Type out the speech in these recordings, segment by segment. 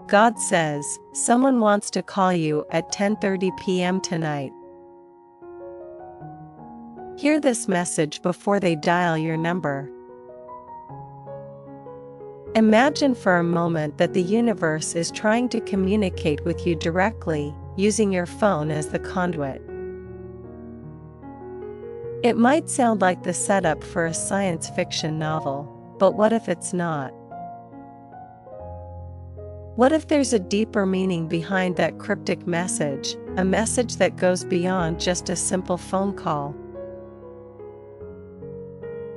God says, someone wants to call you at 10:30 p.m. tonight. Hear this message before they dial your number. Imagine for a moment that the universe is trying to communicate with you directly, using your phone as the conduit. It might sound like the setup for a science fiction novel, but what if it's not? What if there's a deeper meaning behind that cryptic message, a message that goes beyond just a simple phone call?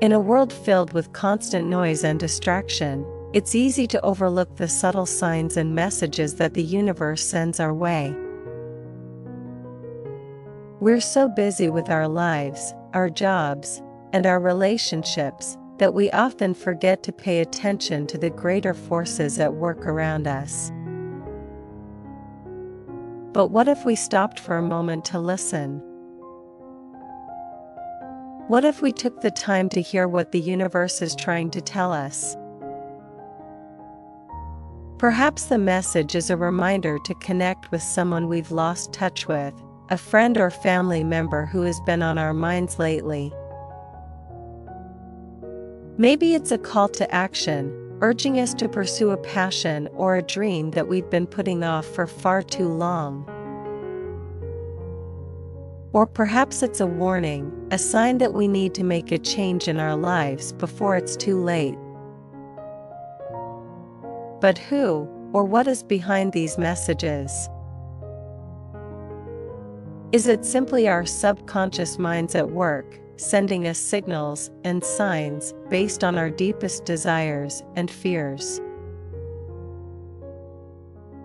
In a world filled with constant noise and distraction, it's easy to overlook the subtle signs and messages that the universe sends our way. We're so busy with our lives, our jobs, and our relationships that we often forget to pay attention to the greater forces at work around us. But what if we stopped for a moment to listen? What if we took the time to hear what the universe is trying to tell us? Perhaps the message is a reminder to connect with someone we've lost touch with, a friend or family member who has been on our minds lately. Maybe it's a call to action, urging us to pursue a passion or a dream that we've been putting off for far too long. Or perhaps it's a warning, a sign that we need to make a change in our lives before it's too late. But who, or what is behind these messages? Is it simply our subconscious minds at work, sending us signals and signs based on our deepest desires and fears?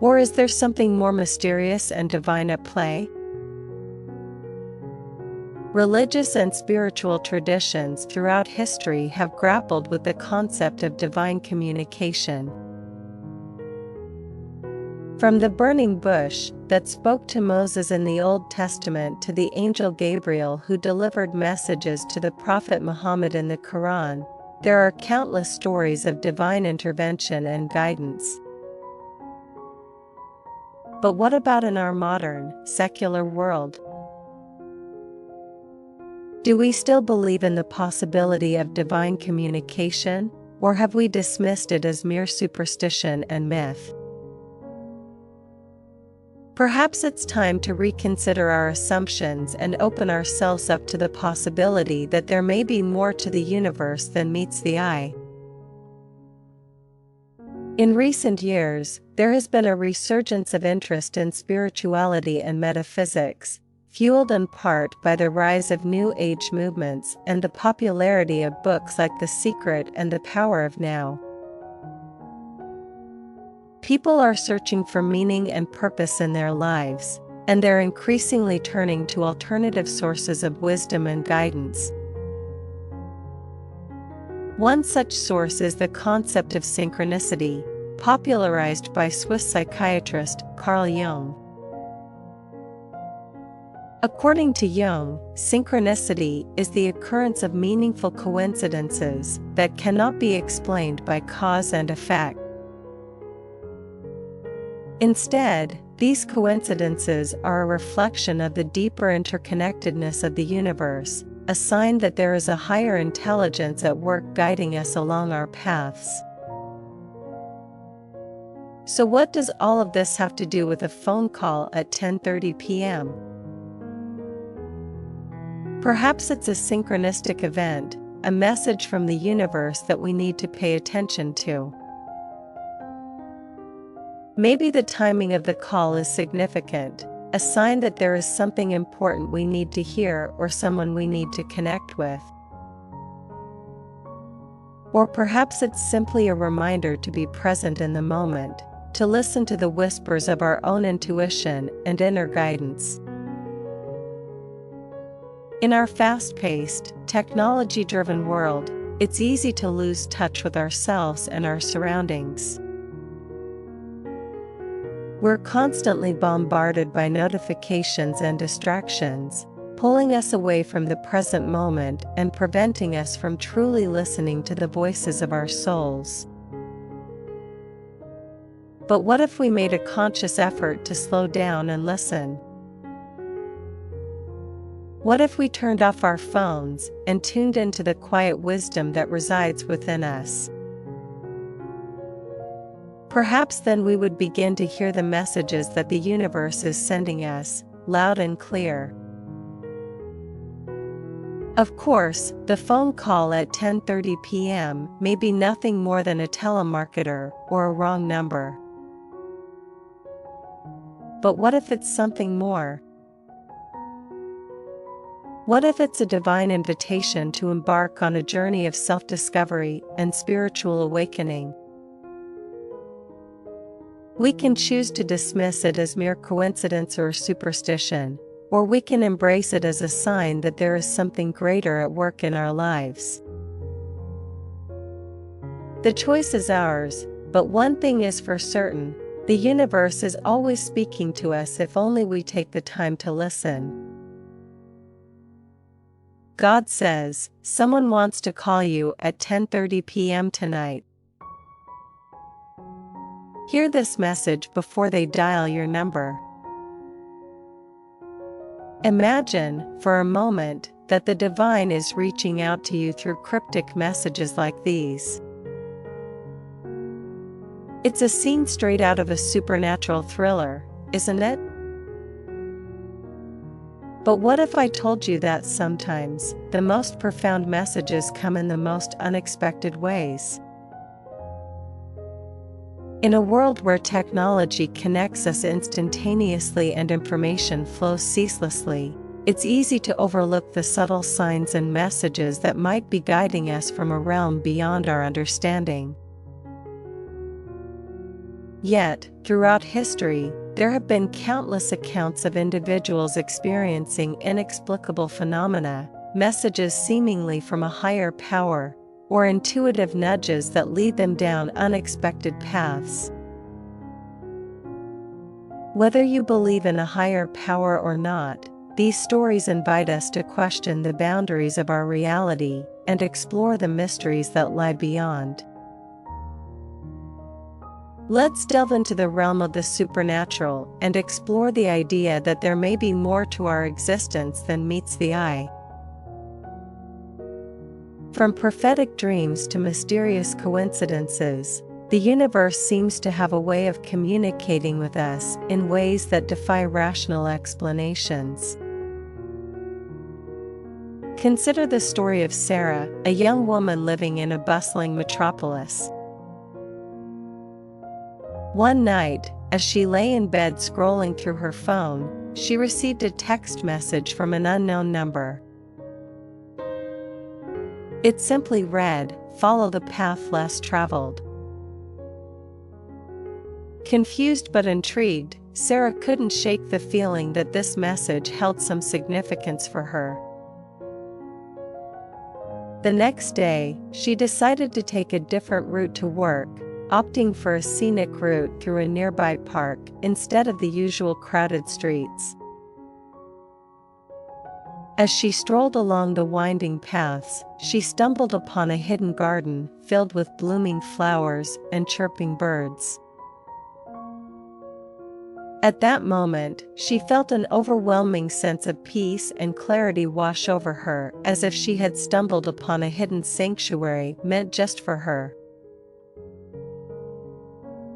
Or is there something more mysterious and divine at play? Religious and spiritual traditions throughout history have grappled with the concept of divine communication. From the burning bush that spoke to Moses in the Old Testament to the angel Gabriel who delivered messages to the prophet Muhammad in the Quran, there are countless stories of divine intervention and guidance. But what about in our modern, secular world? Do we still believe in the possibility of divine communication, or have we dismissed it as mere superstition and myth? Perhaps it's time to reconsider our assumptions and open ourselves up to the possibility that there may be more to the universe than meets the eye. In recent years, there has been a resurgence of interest in spirituality and metaphysics, fueled in part by the rise of New Age movements and the popularity of books like The Secret and The Power of Now. People are searching for meaning and purpose in their lives, and they're increasingly turning to alternative sources of wisdom and guidance. One such source is the concept of synchronicity, popularized by Swiss psychiatrist Carl Jung. According to Jung, synchronicity is the occurrence of meaningful coincidences that cannot be explained by cause and effect. Instead, these coincidences are a reflection of the deeper interconnectedness of the universe, a sign that there is a higher intelligence at work guiding us along our paths. So what does all of this have to do with a phone call at 10:30 p.m.? Perhaps it's a synchronistic event, a message from the universe that we need to pay attention to. Maybe the timing of the call is significant, a sign that there is something important we need to hear or someone we need to connect with. Or perhaps it's simply a reminder to be present in the moment, to listen to the whispers of our own intuition and inner guidance. In our fast-paced, technology-driven world, it's easy to lose touch with ourselves and our surroundings. We're constantly bombarded by notifications and distractions, pulling us away from the present moment and preventing us from truly listening to the voices of our souls. But what if we made a conscious effort to slow down and listen? What if we turned off our phones and tuned into the quiet wisdom that resides within us? Perhaps then we would begin to hear the messages that the universe is sending us, loud and clear. Of course, the phone call at 10:30 p.m. may be nothing more than a telemarketer or a wrong number. But what if it's something more? What if it's a divine invitation to embark on a journey of self-discovery and spiritual awakening? We can choose to dismiss it as mere coincidence or superstition, or we can embrace it as a sign that there is something greater at work in our lives. The choice is ours, but one thing is for certain: the universe is always speaking to us if only we take the time to listen. God says, "Someone wants to call you at 10:30 p.m. tonight." Hear this message before they dial your number. Imagine, for a moment, that the divine is reaching out to you through cryptic messages like these. It's a scene straight out of a supernatural thriller, isn't it? But what if I told you that sometimes the most profound messages come in the most unexpected ways? In a world where technology connects us instantaneously and information flows ceaselessly, it's easy to overlook the subtle signs and messages that might be guiding us from a realm beyond our understanding. Yet, throughout history, there have been countless accounts of individuals experiencing inexplicable phenomena, messages seemingly from a higher power, or intuitive nudges that lead them down unexpected paths. Whether you believe in a higher power or not, these stories invite us to question the boundaries of our reality and explore the mysteries that lie beyond. Let's delve into the realm of the supernatural and explore the idea that there may be more to our existence than meets the eye. From prophetic dreams to mysterious coincidences, the universe seems to have a way of communicating with us in ways that defy rational explanations. Consider the story of Sarah, a young woman living in a bustling metropolis. One night, as she lay in bed scrolling through her phone, she received a text message from an unknown number. It simply read, "Follow the path less traveled." Confused but intrigued, Sarah couldn't shake the feeling that this message held some significance for her. The next day, she decided to take a different route to work, opting for a scenic route through a nearby park instead of the usual crowded streets. As she strolled along the winding paths, she stumbled upon a hidden garden filled with blooming flowers and chirping birds. At that moment, she felt an overwhelming sense of peace and clarity wash over her, as if she had stumbled upon a hidden sanctuary meant just for her.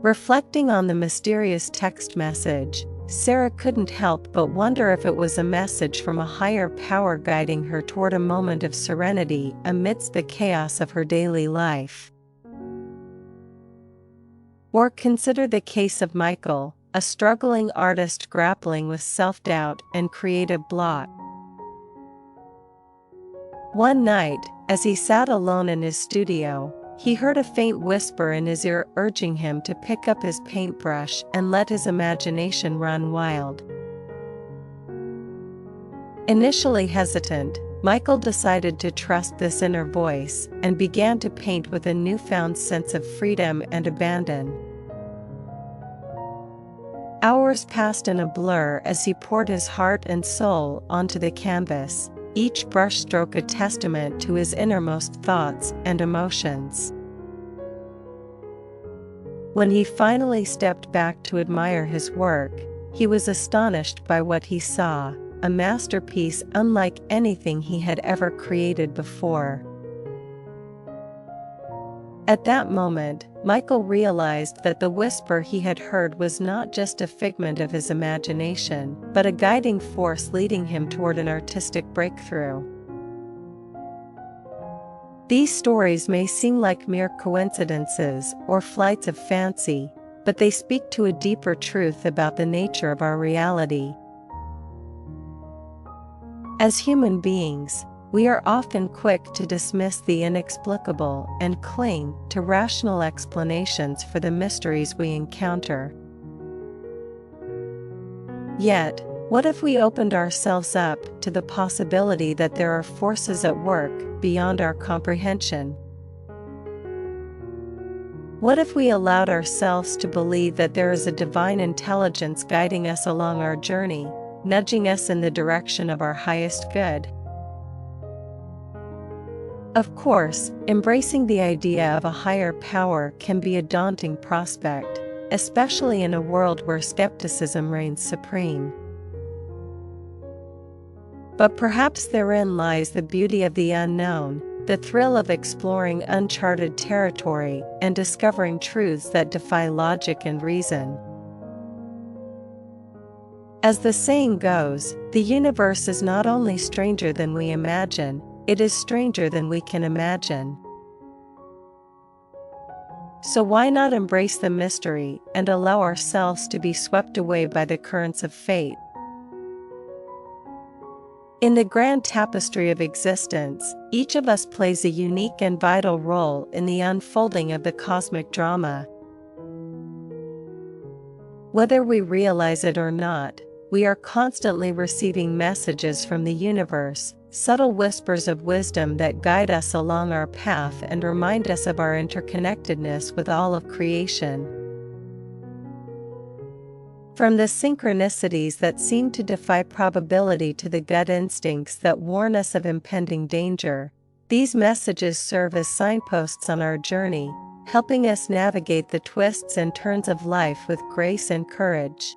Reflecting on the mysterious text message, Sarah couldn't help but wonder if it was a message from a higher power guiding her toward a moment of serenity amidst the chaos of her daily life. Or consider the case of Michael, a struggling artist grappling with self-doubt and creative block. One night, as he sat alone in his studio, he heard a faint whisper in his ear urging him to pick up his paintbrush and let his imagination run wild. Initially hesitant, Michael decided to trust this inner voice and began to paint with a newfound sense of freedom and abandon. Hours passed in a blur as he poured his heart and soul onto the canvas, each brushstroke a testament to his innermost thoughts and emotions. When he finally stepped back to admire his work, he was astonished by what he saw, a masterpiece unlike anything he had ever created before. At that moment, Michael realized that the whisper he had heard was not just a figment of his imagination, but a guiding force leading him toward an artistic breakthrough. These stories may seem like mere coincidences or flights of fancy, but they speak to a deeper truth about the nature of our reality. As human beings, we are often quick to dismiss the inexplicable and cling to rational explanations for the mysteries we encounter. Yet, what if we opened ourselves up to the possibility that there are forces at work beyond our comprehension? What if we allowed ourselves to believe that there is a divine intelligence guiding us along our journey, nudging us in the direction of our highest good? Of course, embracing the idea of a higher power can be a daunting prospect, especially in a world where skepticism reigns supreme. But perhaps therein lies the beauty of the unknown, the thrill of exploring uncharted territory and discovering truths that defy logic and reason. As the saying goes, the universe is not only stranger than we imagine, it is stranger than we can imagine. So why not embrace the mystery and allow ourselves to be swept away by the currents of fate? In the grand tapestry of existence, each of us plays a unique and vital role in the unfolding of the cosmic drama. Whether we realize it or not, we are constantly receiving messages from the universe, subtle whispers of wisdom that guide us along our path and remind us of our interconnectedness with all of creation. From the synchronicities that seem to defy probability to the gut instincts that warn us of impending danger, these messages serve as signposts on our journey, helping us navigate the twists and turns of life with grace and courage.